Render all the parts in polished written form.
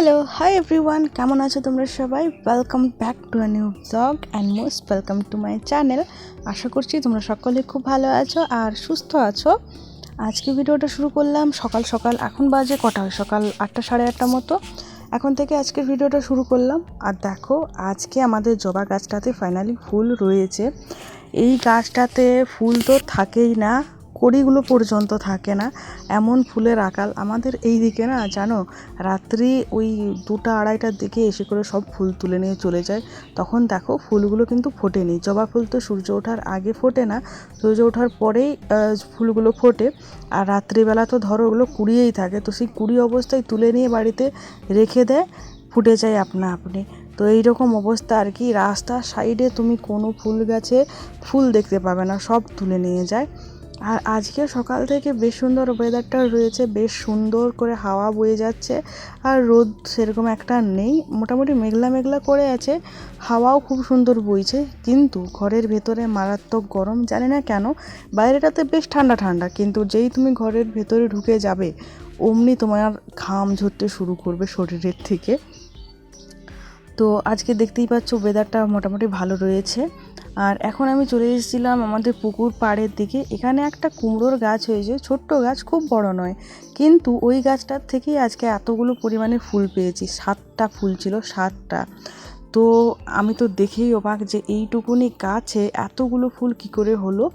Hello, hi everyone, কেমন আছো তোমরা সবাই? Welcome back to a new blog and most welcome to my channel. আশা করছি তোমরা সকলে খুব ভালো আছো আর সুস্থ আছো। আজকে ভিডিওটা শুরু করলাম সকাল সকাল। এখন বাজে কটা হয়? সকাল 8টা, সাড়ে 8টার মতো। এখন থেকে আজকের ভিডিওটা শুরু করলাম। আর দেখো, আজকে আমাদের জবা গাছটাতে ফাইনালি ফুল রয়েছে। এই গাছটাতে ফুল তো থাকেই না, কড়িগুলো পর্যন্ত থাকে না, এমন ফুলের আকাল আমাদের এই দিকে না। জানো, রাত্রি ওই 2টা, 2:30টার দিকে এসে করে সব ফুল তুলে নিয়ে চলে যায়। তখন দেখো ফুলগুলো কিন্তু ফোটেনি। জবা ফুল তো সূর্য ওঠার আগে ফোটে না, সূর্য ওঠার পরেই ফুলগুলো ফোটে। আর রাত্রিবেলা তো ধরো ওগুলো কুড়িয়েই থাকে, তো সেই কুড়ি অবস্থায় তুলে নিয়ে বাড়িতে রেখে দেয়, ফুটে যায় আপনা আপনি। তো এইরকম অবস্থা আর কি। রাস্তার সাইডে তুমি কোনো ফুল গাছে ফুল দেখতে পাবে না, সব তুলে নিয়ে যায়। আর আজকে সকাল থেকে বেশ সুন্দর ওয়েদারটা রয়েছে, বেশ সুন্দর করে হাওয়া বয়ে যাচ্ছে। আর রোদ সেরকম একটা নেই, মোটামুটি মেঘলা মেঘলা করে আছে, হাওয়াও খুব সুন্দর বইছে। কিন্তু ঘরের ভেতরে মারাত্মক গরম, জানি না কেন। বাইরেটাতে বেশ ঠান্ডা ঠান্ডা, কিন্তু যেই তুমি ঘরের ভেতরে ঢুকে যাবে অমনি তোমার ঘাম ঝরতে শুরু করবে শরীরের থেকে। তো আজকে দেখতেই পাচ্ছ ওয়েদারটা মোটামুটি ভালো রয়েছে। আর এখন আমি চলে এসেছিলাম আমাদের পুকুর পাড়ের দিকে। এখানে একটা কুমড়োর গাছ হয়েছে, ছোট্ট গাছ, খুব বড় নয়, কিন্তু ওই গাছটার থেকেই আজকে এতগুলো পরিমাণে ফুল পেয়েছি। 7টা ফুল ছিল, 7টা। তো আমি তো দেখেই অবাক যে এইটুকুনি গাছে এতগুলো ফুল কি করে হলো।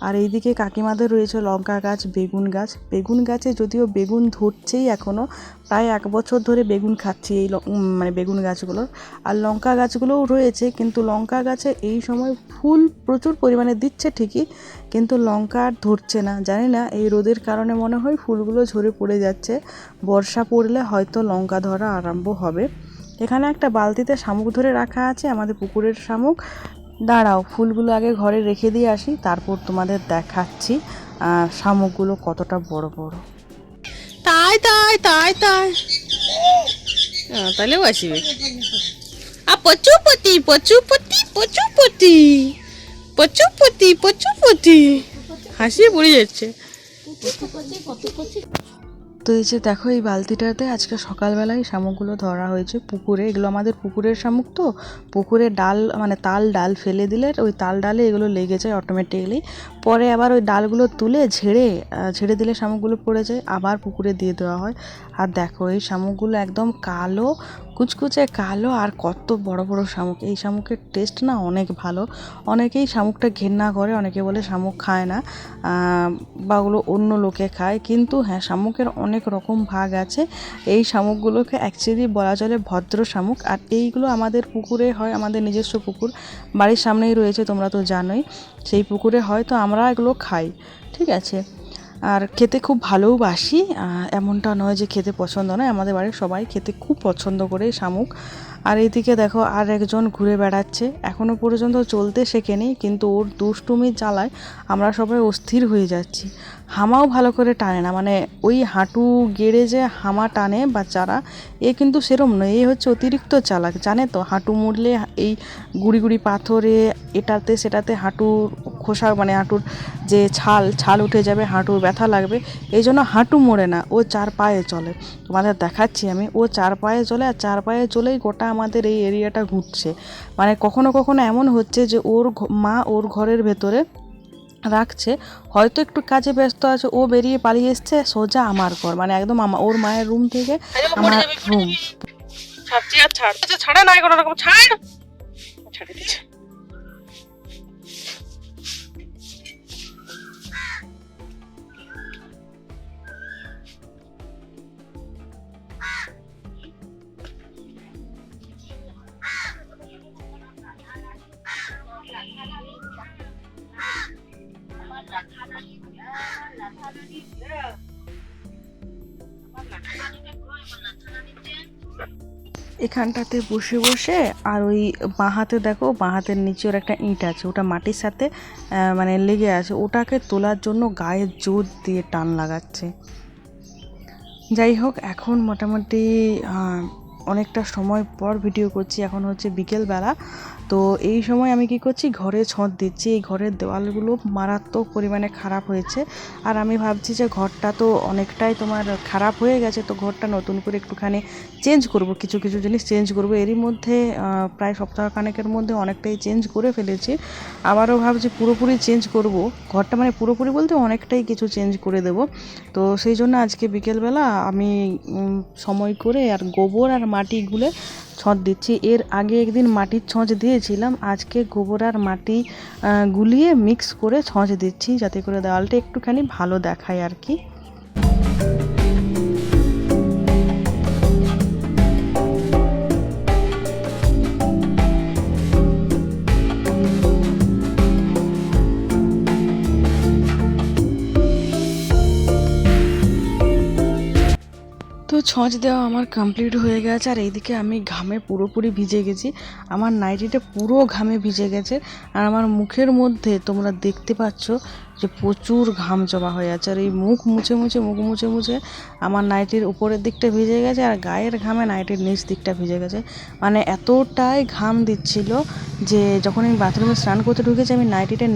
আর এইদিকে কাকিমাদের রয়েছে লঙ্কা গাছ, বেগুন গাছ। বেগুন গাছে যদিও বেগুন ধরছেই এখনও, প্রায় 1 বছর ধরে বেগুন খাচ্ছি এই মানে বেগুন গাছগুলোর। আর লঙ্কা গাছগুলোও রয়েছে, কিন্তু লঙ্কা গাছে এই সময় ফুল প্রচুর পরিমাণে দিচ্ছে ঠিকই, কিন্তু লঙ্কা আর ধরছে না। জানি না, এই রোদের কারণে মনে হয় ফুলগুলো ঝরে পড়ে যাচ্ছে। বর্ষা পড়লে হয়তো লঙ্কা ধরা আরম্ভ হবে। এখানে একটা বালতিতে শামুক ধরে রাখা আছে, আমাদের পুকুরের শামুক। দাঁড়াও, ফুলগুলো আগে ঘরে রেখে দিয়ে আসি, তারপর তোমাদের দেখাচ্ছি শামুকগুলো কতটা বড় বড়। তাই তাই তাই তাই তাহলেও আসবে। পচুপতি পচুপতি পচুপতি পচুপতি পচুপতি হাসিয়ে পড়ে যাচ্ছে। তো এই যে দেখো, এই বালতিটাতে আজকে সকালবেলায় শামুকগুলো ধরা হয়েছে পুকুরে। এগুলো আমাদের পুকুরের শামুক, তো পুকুরে ডাল মানে তাল ডাল ফেলে দিলে ওই তাল ডালে এগুলো লেগে যায় অটোমেটিকলি। পরে আবার ওই ডালগুলো তুলে ঝেড়ে দিলে শামুকগুলো পড়ে যায়, আবার পুকুরে দিয়ে দেওয়া হয়। আর দেখো, এই শামুকগুলো একদম কালো, কুচকুচে কালো, আর কত বড় বড় শামুক। এই শামুকের টেস্ট না অনেক ভালো। অনেকেই শামুকটা ঘেন্না করে, অনেকে বলে শামুক খায় না, বা ওগুলো অন্য লোকে খায়। কিন্তু হ্যাঁ, শামুকের অনেক রকম ভাগ আছে। এই শামুকগুলোকে অ্যাকচুয়ালি বলা চলে ভদ্র শামুক। আর এইগুলো আমাদের পুকুরে হয়, আমাদের নিজস্ব পুকুর বাড়ির সামনেই রয়েছে, তোমরা তো জানোই। সেই পুকুরে হয়, তো আমরা এগুলো খাই, ঠিক আছে। আর খেতে খুব ভালোবাসি, এমনটা নয় যে খেতে পছন্দ নয়, আমাদের বাড়ির সবাই খেতে খুব পছন্দ করে শামুক। আর এইদিকে দেখো, আর একজন ঘুরে বেড়াচ্ছে, এখনও পর্যন্ত চলতে শেখেনি, কিন্তু ওর দুষ্টুমির জ্বালায় আমরা সবাই অস্থির হয়ে যাচ্ছি। হামাও ভালো করে টানে না, মানে ওই হাঁটু গেড়ে যে হামা টানে বাচ্চারা, এ কিন্তু সেরম নয়, এ হচ্ছে অতিরিক্ত চালাক, জানে তো। হাঁটু মুড়লে এই গুড়ি গুড়ি পাথরে এটাতে সেটাতে হাঁটুর খোসা, মানে হাঁটুর যে ছাল উঠে যাবে, হাঁটুর ব্যথা লাগবে, এই জন্য হাঁটু মোড়ে না, ও 4 পায়ে চলে। তোমাদের দেখাচ্ছি আমি, ও 4 পায়ে চলে, আর 4 পায়ে চলেই গোটা আমাদের এই এরিয়াটা ঘুরছে। মানে কখনো কখনো এমন হচ্ছে যে ওর মা ওর ঘরের ভেতরে রাখছে, হয়তো একটু কাজে ব্যস্ত আছে, ও বেরিয়ে পালিয়ে এসছে সোজা আমার ঘর, মানে একদম ওর মায়ের রুম থেকে আমার রুম। ছাড়ে নাই কোনো রকম, ছেড়ে দিচ্ছে। এখানটাতে বসে বসে, আর ওই বাঁ হাতে দেখো, বাঁ হাতের নিচে ওর একটা ইঁট আছে, ওটা মাটির সাথে মানে লেগে আছে, ওটাকে তোলার জন্য গায়ে জোর দিয়ে টান লাগাচ্ছে। যাই হোক, এখন মোটামুটি অনেকটা সময় পর ভিডিও করছি, এখন হচ্ছে বিকেলবেলা। তো এই সময় আমি কি করছি, ঘরে ছঁদ দিচ্ছি। এই ঘরের দেওয়ালগুলো মারাত্মক পরিমাণে খারাপ হয়েছে, আর আমি ভাবছি যে ঘরটা তো অনেকটাই তোমার খারাপ হয়ে গেছে, তো ঘরটা নতুন করে একটুখানি চেঞ্জ করব, কিছু কিছু জিনিস চেঞ্জ করব। এরই মধ্যে প্রায় সপ্তাহখানেকের মধ্যে অনেকটাই চেঞ্জ করে ফেলেছি। আবারও ভাবছি পুরোপুরি চেঞ্জ করব ঘরটা, মানে পুরোপুরি বলতে অনেকটাই কিছু চেঞ্জ করে দেব। তো সেই জন্য আজকে বিকেলবেলা আমি সময় করে আর গোবর আর মাটি গুলে ছঁচ দিচ্ছি। এর আগে একদিন মাটির ছঁচ দিয়েছিলাম, আজকে গোবর আর মাটি গুলিয়ে মিক্স করে ছঁচ দিচ্ছি, যাতে করে দেওয়ালটা একটুখানি ভালো দেখায় আর কি। তো ছঁচ দেওয়া আমার কমপ্লিট হয়ে গেছে, আর এইদিকে আমি ঘামে পুরোপুরি ভিজে গেছি। আমার নাইটিটা পুরো ঘামে ভিজে গেছে, আর আমার মুখের মধ্যে তোমরা দেখতে পাচ্ছ যে প্রচুর ঘাম জমা হয়ে আছে। আর এই মুখ মুছে মুছে আমার নাইটির উপরের দিকটা ভিজে গেছে, আর গায়ের ঘামে নাইটির নিচ দিকটা ভিজে গেছে। মানে এতটাই ঘাম দিচ্ছিল যে যখন আমি বাথরুমে স্নান করতে ঢুকেছি, আমি নাইটিটা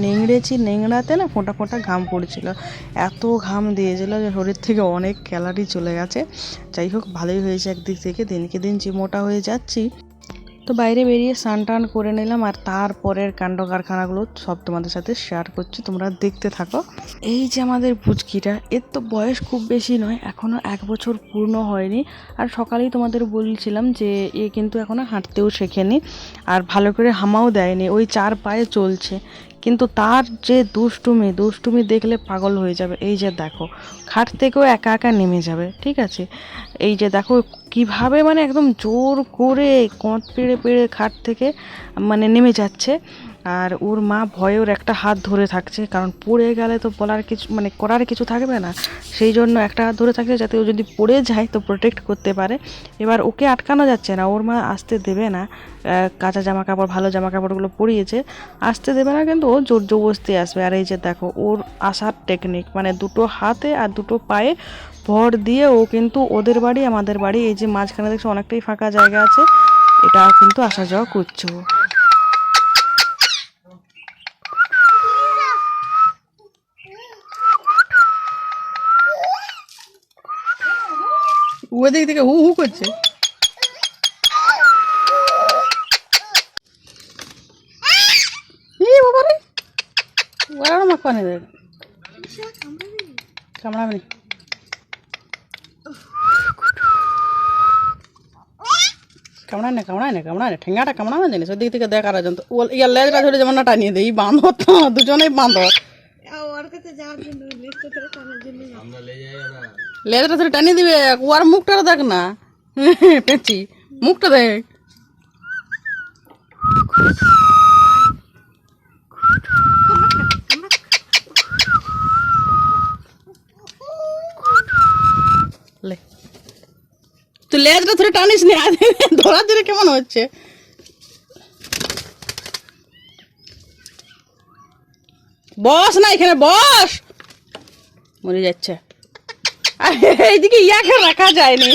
নেংড়াতে না ফোঁটা ফোঁটা ঘাম পড়েছিল। এত ঘাম দিয়েছিল যে শরীর থেকে অনেক ক্যালারি চলে গেছে। যাই হোক, ভালোই হয়েছে একদিক থেকে, দিনকে দিন যে মোটা হয়ে যাচ্ছি। তো বাইরে বেরিয়ে স্নান টান করে নিলাম, আর তারপরের কাণ্ড কারখানাগুলো সব তোমাদের সাথে শেয়ার করছি, তোমরা দেখতে থাকো। এই যে আমাদের পুচকিটা, এর তো বয়স খুব বেশি নয়, এখনও 1 বছর পূর্ণ হয়নি। আর সকালেই তোমাদের বলছিলাম যে এ কিন্তু এখনও হাঁটতেও শেখেনি, আর ভালো করে হামাও দেয়নি, ওই 4 পায়ে চলছে। কিন্তু তার যে দুষ্টুমি দেখলে পাগল হয়ে যাবে। এই যে দেখো, খাট থেকেও একা একা নেমে যাবে, ঠিক আছে। এই যে দেখো কিভাবে মানে একদম জোর করে কঁদ পেড়ে খাট থেকে মানে নেমে যাচ্ছে। আর ওর মা ভয়ে ওর একটা হাত ধরে থাকছে, কারণ পড়ে গেলে তো বলার কিছু মানে করার কিছু থাকবে না। সেই জন্য একটা হাত ধরে থাকছে, যাতে ও যদি পড়ে যায় তো প্রোটেক্ট করতে পারে। এবার ওকে আটকানো যাচ্ছে না, ওর মা আসতে দেবে না। কাঁচা জামা কাপড়, ভালো জামা কাপড়গুলো পরিয়েছে, আসতে দেবে না, কিন্তু ও জোর জবরদস্তি আসবে। আর এই যে দেখো ওর আসার টেকনিক, মানে দুটো হাতে আর দুটো পায়ে ভর দিয়ে ও কিন্তু ওদের বাড়ি আমাদের বাড়ি, এই যে মাঝখানে দেখছো অনেকটাই ফাঁকা জায়গা আছে, এটা কিন্তু আসা যাওয়া করছে ও। ওদিক থেকে হু হু করছে। বাবা রে, ওরা মা কানে দেখ কামড়াবে না। কামড়ায় না ঠেঙ্গাটা কামড়ানো জানিস, ওদিক থেকে দেখার জন্য ও ইয়ার লেজটা ধরে যেমন না টানিয়ে দেয়, বাঁধো তো দুজনেই বাঁধো, লেজটা ধরে টানিয়ে দিবে। ওর মুখটা দেখ না, পেঁচি মুখটা দেখ। লে তুই লেজটা ধরে টানিস নি, ধরার জন্য কেমন হচ্ছে। বস না এখানে, বস, মরে যাচ্ছে। এইদিকে ইয়াকে রাখা যায়নি।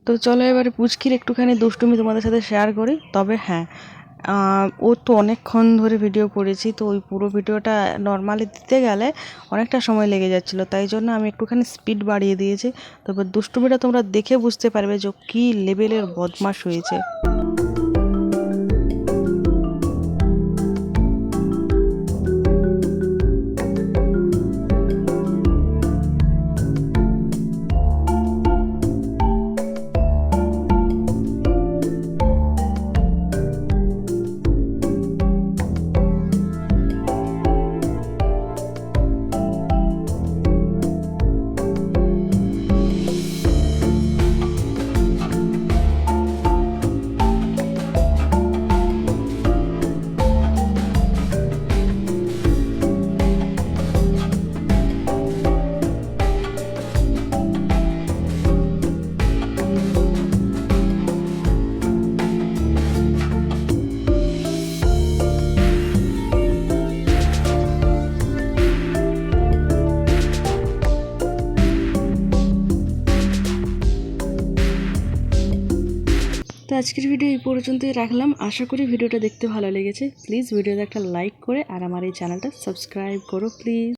তো চলো এবারে পুচকির একটুখানি দুষ্টুমি তোমাদের সাথে শেয়ার করি। তবে হ্যাঁ, ও তো অনেকক্ষণ ধরে ভিডিও করেছি, তো ওই পুরো ভিডিওটা নর্মালি দিতে গেলে অনেকটা সময় লেগে যাচ্ছিলো, তাই জন্য আমি একটুখানি স্পিড বাড়িয়ে দিয়েছি। তবে দুষ্টুমিটা তোমরা দেখে বুঝতে পারবে যে কী লেভেলের বদমাশ হয়েছে। তো আজকের ভিডিও এই পর্যন্তই রাখলাম। আশা করি ভিডিওটা দেখতে ভালো লেগেছে। প্লিজ ভিডিওতে একটা লাইক করে আর আমার এই চ্যানেলটা সাবস্ক্রাইব করো প্লিজ।